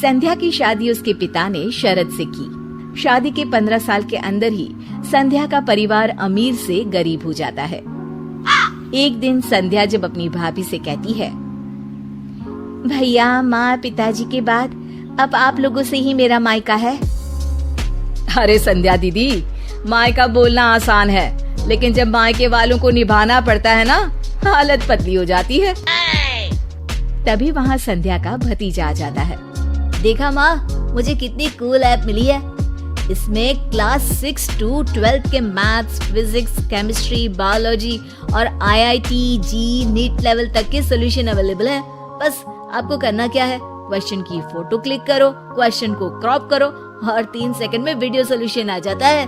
संध्या की शादी उसके पिता ने शरत से की। शादी के 15 साल के अंदर ही संध्या का परिवार अमीर से गरीब हो जाता है। एक दिन संध्या जब अपनी भाभी से कहती है, भैया माँ पिताजी के बाद अब आप लोगों से ही मेरा मायका है। अरे संध्या दीदी, मायका बोलना आसान है, लेकिन जब मायके वालों को निभाना पड़ता है ना, हालत पतली हो जाती है। तभी वहाँ संध्या का भतीजा आ जाता है। देखा माँ, मुझे कितनी कूल ऐप मिली है। इसमें क्लास 6 to 12 के मैथ्स, फिजिक्स, केमिस्ट्री, बायोलॉजी और IIT, जी, नीट लेवल तक के सॉल्यूशन अवेलेबल है। बस आपको करना क्या है, क्वेश्चन की फोटो क्लिक करो, क्वेश्चन को क्रॉप करो और 3 सेकंड में वीडियो सॉल्यूशन आ जाता है।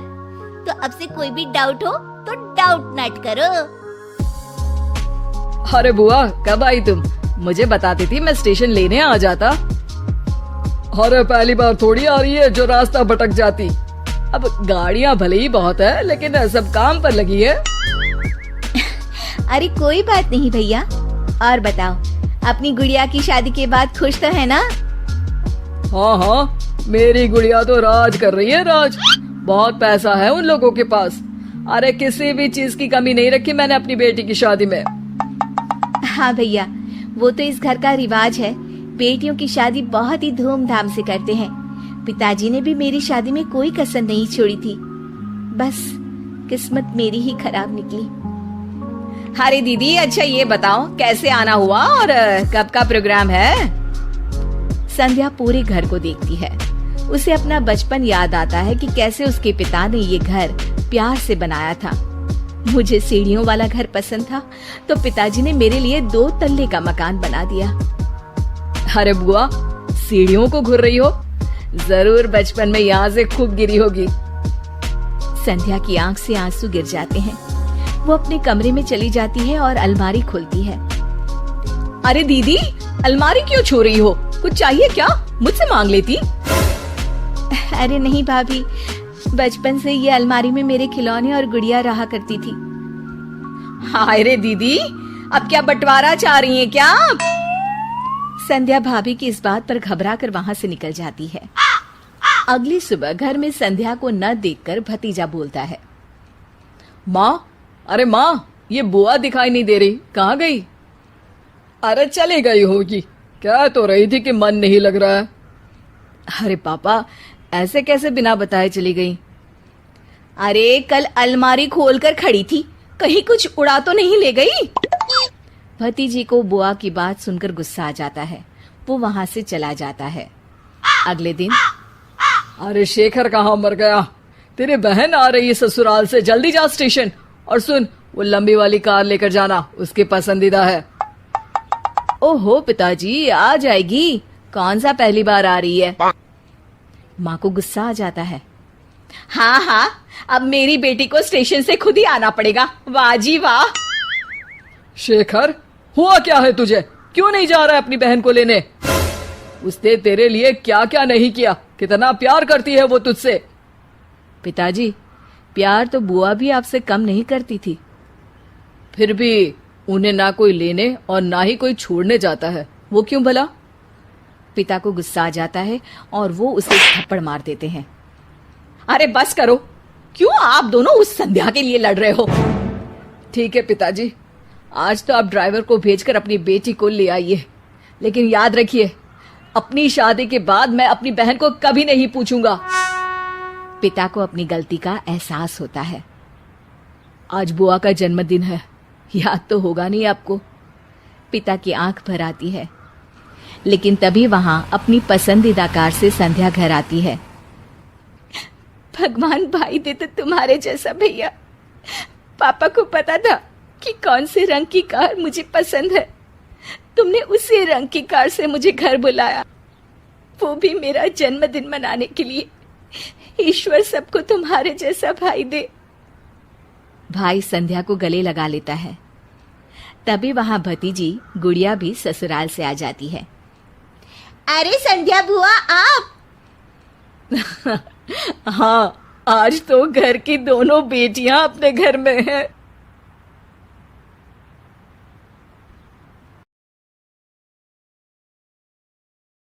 तो अब से कोई भी डाउट हो तो डाउट नट करो। अरे बुआ, कब आई तुम? मुझे बताती थी, मैं स्टेशन लेने आ जाता। अरे पहली बार थोड़ी आ रही है जो रास्ता भटक जाती। अब गाड़ियाँ भले ही बहुत है, लेकिन सब काम पर लगी है। अरे कोई बात नहीं भैया। और बताओ, अपनी गुड़िया की शादी के बाद खुश तो है ना? हाँ हाँ, मेरी गुड़िया तो राज कर रही है, राज। बहुत पैसा है उन लोगों के पास। अरे किसी भी चीज की कमी नहीं रखी मैंने अपनी बेटी की शादी में। हाँ भैया, वो तो इस घर का रिवाज है। बेटियों की शादी बहुत ही धूमधाम से करते हैं। पिताजी ने भी मेरी शादी में कोई कसर नहीं छोड़ी थी। बस किस्मत मेरी ही खराब निकली। अरे दीदी, अच्छा ये बताओ कैसे आना हुआ और कब का प्रोग्राम है? संध्या पूरे घर को देखती है। उसे अपना बचपन याद आता है कि कैसे उसके पिता ने ये घर प्यार से बनाया था। मुझे सीढ़ियों वाला घर पसंद था, तो पिताजी ने मेरे लिए 2 तल्ले का मकान बना दिया। अरे बुआ, सीढ़ियों को घूर रही हो? जरूर बचपन में यहाँ से खूब गिरी होगी। संध्या की आंख से आंसू गिर जाते हैं। वो अपने कमरे में चली जाती है और अलमारी खोलती है। अरे दीदी, अलमारी क्यों छू रही हो? कुछ चाहिए क्या? मुझसे मांग लेती। अरे नहीं भाभी, बचपन से ये अलमारी में मेरे खिलौने और गुड़िया रहा करती थी। हाय रे दीदी, अब क्या बंटवारा चाह रही हैं क्या? संध्या भाभी की इस बात पर घबरा कर वहाँ से निकल जाती है। अगली सुबह घर में संध्या को न देखकर भतीजा बोलता है, माँ, अरे माँ, ये बुआ दिखाई नहीं दे रही, कहाँ गई? अरे चली गई होगी, कह तो रही थी कि मन नहीं लग रहा है। अरे पापा, ऐसे कैसे बिना बताए चली गई? अरे कल अलमारी खोलकर खड़ी थी, कहीं कुछ उड़ा तो नहीं ले गई? भतीजी को बुआ की बात सुनकर गुस्सा आ जाता है। वो वहाँ से चला जाता है। अगले दिन, अरे शेखर कहाँ मर गया? तेरी बहन आ रही है ससुराल से, जल्दी जा स्टेशन। और सुन, वो लंबी वाली कार लेकर जाना, उसकी पसंदीदा है। ओहो पिताजी, आ जाएगी। कौन सा पहली बार आ रही है? माँ को गुस्सा आ जाता है। हाँ हाँ, अब मेरी बेटी को स्टेशन से खुद ही आना पड़ेगा। वाह जी वाह। शेखर, हुआ क्या है तुझे? क्यों नहीं जा रहा है अपनी बहन को लेने? उसने तेरे लिए क्या क्या नहीं किया, कितना प्यार करती है वो तुझसे। पिताजी, प्यार तो बुआ भी आपसे कम नहीं करती थी। फिर भी उन्हें ना कोई लेने और ना ही कोई छोड़ने जाता है, वो क्यों भला? पिता को गुस्सा आ जाता है और वो उसे थप्पड़ मार देते हैं। अरे बस करो, क्यों आप दोनों उस संध्या के लिए लड़ रहे हो? ठीक है पिताजी, आज तो आप ड्राइवर को भेजकर अपनी बेटी को ले आइए, लेकिन याद रखिए, अपनी शादी के बाद मैं अपनी बहन को कभी नहीं पूछूंगा। पिता को अपनी गलती का एहसास होता है। आज बुआ का जन्मदिन है, याद तो होगा नहीं आपको? पिता की आंख भर आती है। लेकिन तभी वहां अपनी पसंदीदा कार से संध्या घर आती है। भगवान भाई दे तो तुम्हारे जैसा भैया। पापा को पता था कि कौन से रंग की कार मुझे पसंद है। तुमने उसी रंग की कार से मुझे घर बुलाया, वो भी मेरा जन्मदिन मनाने के लिए। ईश्वर सबको तुम्हारे जैसा भाई दे। भाई संध्या को गले लगा लेता है। तभी वहां भतीजी गुड़िया भी ससुराल से आ जाती है। अरे संध्या बुआ, आप? हाँ, आज तो घर की दोनों बेटियां अपने घर में हैं।